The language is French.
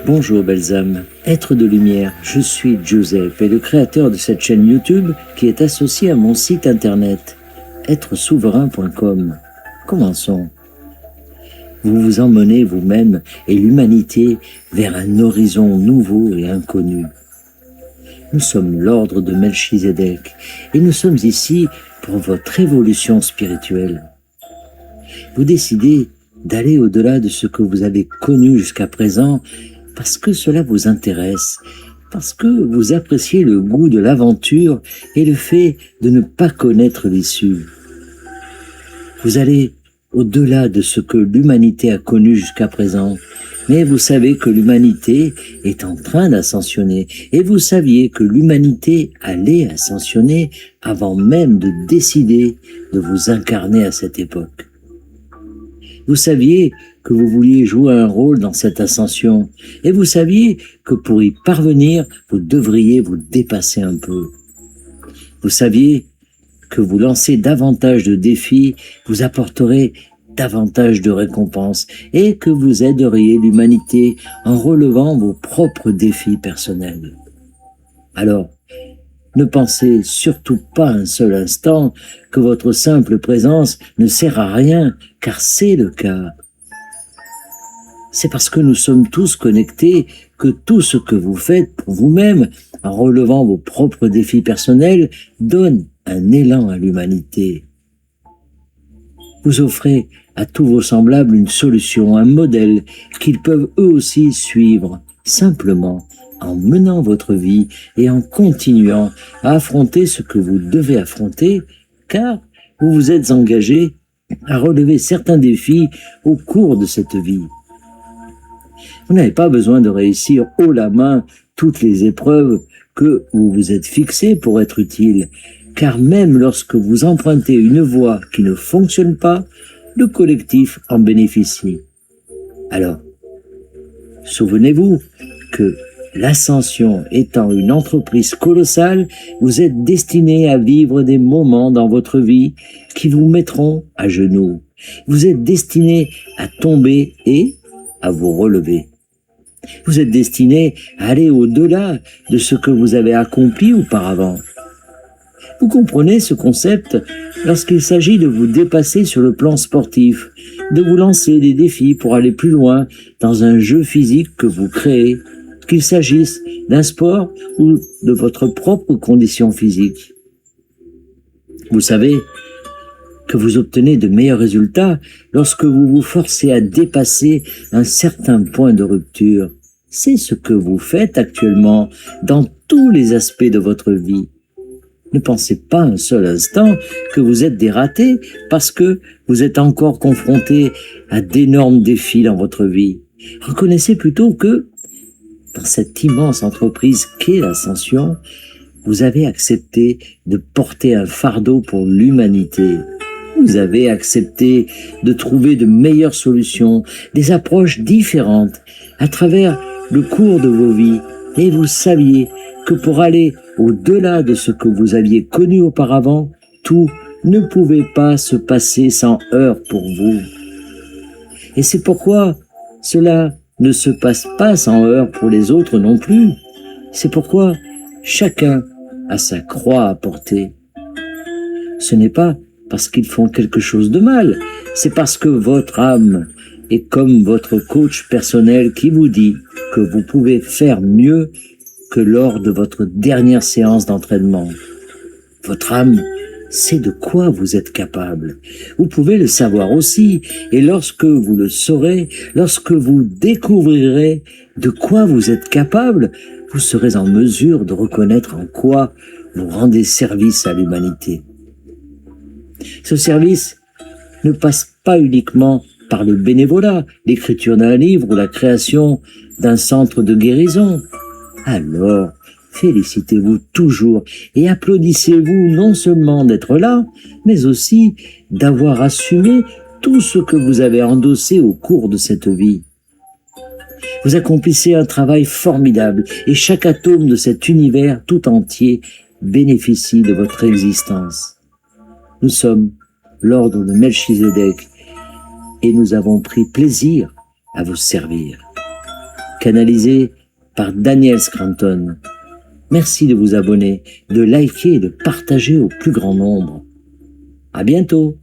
Bonjour belles âmes, êtres de lumière, je suis Joseph et le créateur de cette chaîne YouTube qui est associée à mon site internet êtresouverain.com. Commençons. Vous vous emmenez vous-même et l'humanité vers un horizon nouveau et inconnu. Nous sommes l'ordre de Melchizedek et nous sommes ici pour votre évolution spirituelle. Vous décidez d'aller au-delà de ce que vous avez connu jusqu'à présent parce que cela vous intéresse, parce que vous appréciez le goût de l'aventure et le fait de ne pas connaître l'issue. Vous allez au-delà de ce que l'humanité a connu jusqu'à présent, mais vous savez que l'humanité est en train d'ascensionner et vous saviez que l'humanité allait ascensionner avant même de décider de vous incarner à cette époque. Vous saviez que vous vouliez jouer un rôle dans cette ascension et vous saviez que pour y parvenir, vous devriez vous dépasser un peu. Vous saviez que vous lancer davantage de défis vous apporterait davantage de récompenses et que vous aideriez l'humanité en relevant vos propres défis personnels. Alors, ne pensez surtout pas un seul instant que votre simple présence ne sert à rien, car c'est le cas. C'est parce que nous sommes tous connectés que tout ce que vous faites pour vous-même, en relevant vos propres défis personnels, donne un élan à l'humanité. Vous offrez à tous vos semblables une solution, un modèle qu'ils peuvent eux aussi suivre, simplement en menant votre vie et en continuant à affronter ce que vous devez affronter, car vous vous êtes engagé à relever certains défis au cours de cette vie. Vous n'avez pas besoin de réussir haut la main toutes les épreuves que vous vous êtes fixées pour être utile, car même lorsque vous empruntez une voie qui ne fonctionne pas, le collectif en bénéficie. Alors, souvenez-vous que l'ascension étant une entreprise colossale, vous êtes destiné à vivre des moments dans votre vie qui vous mettront à genoux. Vous êtes destiné à tomber et à vous relever. Vous êtes destiné à aller au-delà de ce que vous avez accompli auparavant. Vous comprenez ce concept lorsqu'il s'agit de vous dépasser sur le plan sportif, de vous lancer des défis pour aller plus loin dans un jeu physique que vous créez, qu'il s'agisse d'un sport ou de votre propre condition physique. Vous savez que vous obtenez de meilleurs résultats lorsque vous vous forcez à dépasser un certain point de rupture. C'est ce que vous faites actuellement dans tous les aspects de votre vie. Ne pensez pas un seul instant que vous êtes des ratés parce que vous êtes encore confronté à d'énormes défis dans votre vie. Reconnaissez plutôt que, dans cette immense entreprise qu'est l'ascension, vous avez accepté de porter un fardeau pour l'humanité. Vous avez accepté de trouver de meilleures solutions, des approches différentes à travers le cours de vos vies. Et vous saviez que pour aller au-delà de ce que vous aviez connu auparavant, tout ne pouvait pas se passer sans heurts pour vous. Et c'est pourquoi cela ne se passe pas sans heurts pour les autres non plus. C'est pourquoi chacun a sa croix à porter. Ce n'est pas parce qu'ils font quelque chose de mal, c'est parce que votre âme est comme votre coach personnel qui vous dit que vous pouvez faire mieux que lors de votre dernière séance d'entraînement. Votre âme sait de quoi vous êtes capable. Vous pouvez le savoir aussi, et lorsque vous le saurez, lorsque vous découvrirez de quoi vous êtes capable, vous serez en mesure de reconnaître en quoi vous rendez service à l'humanité. Ce service ne passe pas uniquement par le bénévolat, l'écriture d'un livre ou la création d'un centre de guérison. Alors, félicitez-vous toujours et applaudissez-vous non seulement d'être là, mais aussi d'avoir assumé tout ce que vous avez endossé au cours de cette vie. Vous accomplissez un travail formidable et chaque atome de cet univers tout entier bénéficie de votre existence. Nous sommes l'ordre de Melchizedek et nous avons pris plaisir à vous servir. canalisé par Daniel Scranton. Merci de vous abonner, de liker et de partager au plus grand nombre. À bientôt!